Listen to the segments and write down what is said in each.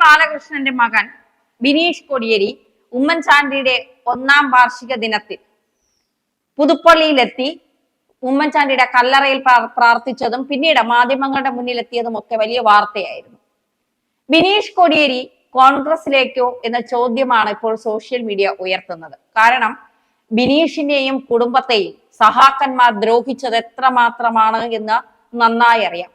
ബാലകൃഷ്ണന്റെ മകൻ ബിനീഷ് കോടിയേരി ഉമ്മൻചാണ്ടിയുടെ 1ാം വാർഷിക ദിനത്തിൽ പുതുപ്പള്ളിയിലെത്തി ഉമ്മൻചാണ്ടിയുടെ കല്ലറയിൽ പ്രാർത്ഥിച്ചതും പിന്നീട് മാധ്യമങ്ങളുടെ മുന്നിലെത്തിയതും ഒക്കെ വലിയ വാർത്തയായിരുന്നു. ബിനീഷ് കോടിയേരി കോൺഗ്രസിലേക്കോ എന്ന ചോദ്യമാണ് ഇപ്പോൾ സോഷ്യൽ മീഡിയ ഉയർത്തുന്നത്. കാരണം ബിനീഷിന്റെയും കുടുംബത്തെയും സഹാക്കന്മാർ ദ്രോഹിച്ചത് എത്രമാത്രമാണ് എന്ന് നന്നായി അറിയാം.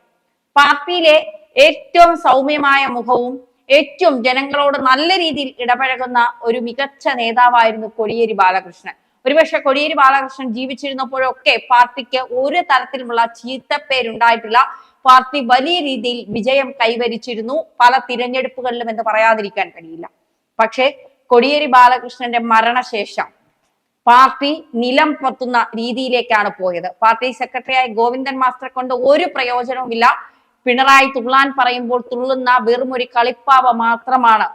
പാർട്ടിയിലെ ഏറ്റവും സൗമ്യമായ മുഖവും ഏറ്റവും ജനങ്ങളോട് നല്ല രീതിയിൽ ഇടപഴകുന്ന ഒരു മികച്ച നേതാവായിരുന്നു കോടിയേരി ബാലകൃഷ്ണൻ. ഒരുപക്ഷെ കോടിയേരി ബാലകൃഷ്ണൻ ജീവിച്ചിരുന്നപ്പോഴൊക്കെ പാർട്ടിക്ക് ഒരു തരത്തിലുമുള്ള ചീത്തപ്പേരുണ്ടായിട്ടില്ല. പാർട്ടി വലിയ രീതിയിൽ വിജയം കൈവരിച്ചിരുന്നു പല തിരഞ്ഞെടുപ്പുകളിലും എന്ന് പറയാതിരിക്കാൻ കഴിയില്ല. പക്ഷേ കോടിയേരി ബാലകൃഷ്ണന്റെ മരണശേഷം പാർട്ടി നിലം പൊത്തുന്ന രീതിയിലേക്കാണ് പോയത്. പാർട്ടി സെക്രട്ടറിയായ ഗോവിന്ദൻ മാസ്റ്റർ കൊണ്ട് ഒരു പ്രയോജനവുമില്ല. പിണറായി തുള്ളാൻ പറയുമ്പോൾ തുള്ളുന്ന വെറും ഒരു കളിപ്പാവ മാത്രമാണ്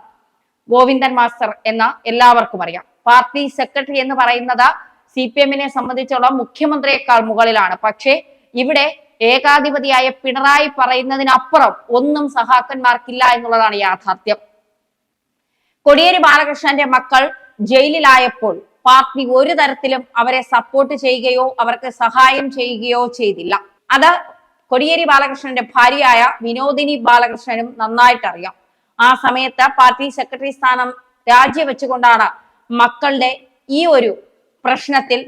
ഗോവിന്ദൻ മാസ്റ്റർ എന്ന് എല്ലാവർക്കും അറിയാം. പാർട്ടി സെക്രട്ടറി എന്ന് പറയുന്നത് CPM-നെ സംബന്ധിച്ചോളം മുഖ്യമന്ത്രിയേക്കാൾ മുകളിലാണ്. പക്ഷേ ഇവിടെ ഏകാധിപതിയായ പിണറായി പറയുന്നതിനപ്പുറം ഒന്നും സഹാക്കന്മാർക്കില്ല എന്നുള്ളതാണ് യാഥാർത്ഥ്യം. കോടിയേരി ബാലകൃഷ്ണന്റെ മക്കൾ ജയിലിലായപ്പോൾ പാർട്ടി ഒരു തരത്തിലും അവരെ സപ്പോർട്ട് ചെയ്യുകയോ അവർക്ക് സഹായം ചെയ്യുകയോ ചെയ്തില്ല. അത് കോടിയേരി ബാലകൃഷ്ണന്റെ ഭാര്യയായ വിനോദിനി ബാലകൃഷ്ണനും നന്നായിട്ട് അറിയാം. ആ സമയത്ത് പാർട്ടി സെക്രട്ടറി സ്ഥാനം രാജിവെച്ചുകൊണ്ടാണ് മക്കളുടെ ഈ ഒരു പ്രശ്നത്തിൽ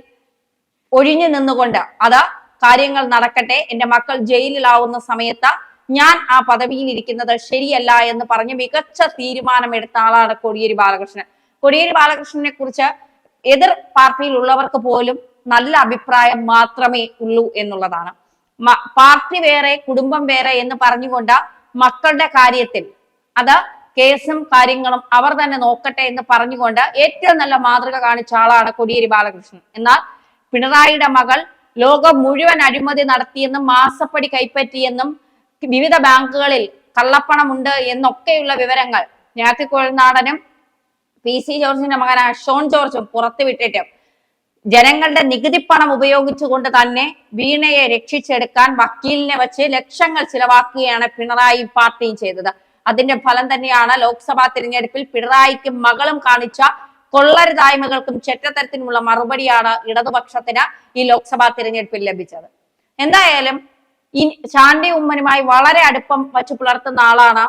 ഒഴിഞ്ഞു നിന്നുകൊണ്ട് അത് കാര്യങ്ങൾ നടക്കട്ടെ, എന്റെ മക്കൾ ജയിലിലാവുന്ന സമയത്ത് ഞാൻ ആ പദവിയിൽ ഇരിക്കുന്നത് ശരിയല്ല എന്ന് പറഞ്ഞ് മികച്ച തീരുമാനമെടുത്ത ആളാണ് കോടിയേരി ബാലകൃഷ്ണൻ. കോടിയേരി ബാലകൃഷ്ണനെ കുറിച്ച് എതിർ പാർട്ടിയിലുള്ളവർക്ക് പോലും നല്ല അഭിപ്രായം മാത്രമേ ഉള്ളൂ എന്നുള്ളതാണ്. പാർട്ടി വേറെ കുടുംബം വേറെ എന്ന് പറഞ്ഞുകൊണ്ട് മക്കളുടെ കാര്യത്തിൽ അത് കേസും കാര്യങ്ങളും അവർ തന്നെ നോക്കട്ടെ എന്ന് പറഞ്ഞുകൊണ്ട് ഏറ്റവും നല്ല മാതൃക കാണിച്ച ആളാണ് കോടിയേരി ബാലകൃഷ്ണൻ. എന്നാൽ പിണറായിയുടെ മകൾ ലോകം മുഴുവൻ അഴിമതി നടത്തിയെന്നും മാസപ്പടി കൈപ്പറ്റിയെന്നും വിവിധ ബാങ്കുകളിൽ കള്ളപ്പണമുണ്ട് എന്നൊക്കെയുള്ള വിവരങ്ങൾ ഞാത്തി കോഴനാടനും PC ജോർജിന്റെ മകനായ ഷോൺ ജോർജും പുറത്തുവിട്ടിട്ട് ജനങ്ങളുടെ നികുതി പണം ഉപയോഗിച്ചുകൊണ്ട് തന്നെ വീണയെ രക്ഷിച്ചെടുക്കാൻ വക്കീലിനെ വെച്ച് ലക്ഷങ്ങൾ ചിലവാക്കുകയാണ് പിണറായി പാർട്ടിയും ചെയ്തത്. അതിന്റെ ഫലം തന്നെയാണ് ലോക്സഭാ തിരഞ്ഞെടുപ്പിൽ പിണറായിക്കും മകളും കാണിച്ച കൊള്ളരുതായ്മകൾക്കും ചെറ്റത്തരത്തിനുമുള്ള മറുപടിയാണ് ഇടതുപക്ഷത്തിന് ഈ ലോക്സഭാ തിരഞ്ഞെടുപ്പിൽ ലഭിച്ചത്. എന്തായാലും ഈ ചാണ്ടി ഉമ്മനുമായി വളരെ അടുപ്പം വച്ചു പുലർത്തുന്ന ആളാണ്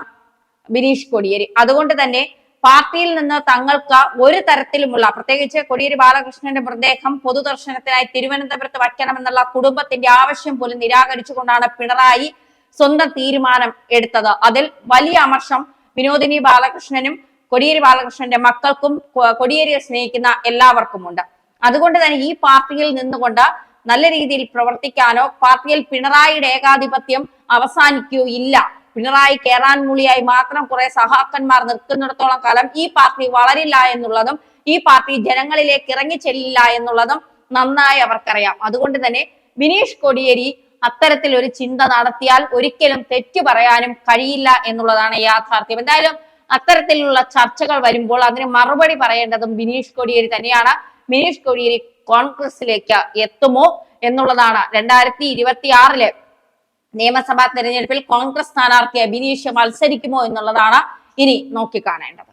ബിനീഷ് കോടിയേരി. അതുകൊണ്ട് തന്നെ പാർട്ടിയിൽ നിന്ന് തങ്ങൾക്ക് ഒരു തരത്തിലുമുള്ള, പ്രത്യേകിച്ച് കോടിയേരി ബാലകൃഷ്ണന്റെ മൃതദേഹം പൊതുദർശനത്തിനായി തിരുവനന്തപുരത്ത് വയ്ക്കണമെന്നുള്ള കുടുംബത്തിന്റെ ആവശ്യം പോലും നിരാകരിച്ചുകൊണ്ടാണ് പിണറായി സ്വന്തം തീരുമാനം എടുത്തത്. അതിൽ വലിയ അമർഷം വിനോദിനി ബാലകൃഷ്ണനും കോടിയേരി ബാലകൃഷ്ണന്റെ മക്കൾക്കും കോടിയേരിയെ സ്നേഹിക്കുന്ന എല്ലാവർക്കുമുണ്ട്. അതുകൊണ്ട് തന്നെ ഈ പാർട്ടിയിൽ നിന്നുകൊണ്ട് നല്ല രീതിയിൽ പ്രവർത്തിക്കാനോ പാർട്ടിയിൽ പിണറായിയുടെ ഏകാധിപത്യം അവസാനിക്കുകയോ ഇല്ല. പിണറായി കേറാൻ മൂളിയായി മാത്രം കുറെ സഹാക്കന്മാർ നിൽക്കുന്നിടത്തോളം കാലം ഈ പാർട്ടി വളരില്ല എന്നുള്ളതും ഈ പാർട്ടി ജനങ്ങളിലേക്ക് ഇറങ്ങി ചെല്ലില്ല എന്നുള്ളതും നന്നായി അവർക്കറിയാം. അതുകൊണ്ട് തന്നെ ബിനീഷ് കോടിയേരി അത്തരത്തിൽ ഒരു ചിന്ത നടത്തിയാൽ ഒരിക്കലും തെറ്റു പറയാനും കഴിയില്ല എന്നുള്ളതാണ് യാഥാർത്ഥ്യം. എന്തായാലും അത്തരത്തിലുള്ള ചർച്ചകൾ വരുമ്പോൾ അതിന് മറുപടി പറയേണ്ടതും ബിനീഷ് കോടിയേരി തന്നെയാണ്. ബിനീഷ് കോടിയേരി കോൺഗ്രസിലേക്ക് എത്തുമോ എന്നുള്ളതാണ് 2026 നിയമസഭാ തെരഞ്ഞെടുപ്പിൽ കോൺഗ്രസ് സ്ഥാനാർത്ഥിയായി ബിനീഷ് മത്സരിക്കുമോ എന്നുള്ളതാണ് ഇനി നോക്കിക്കാണേണ്ടത്.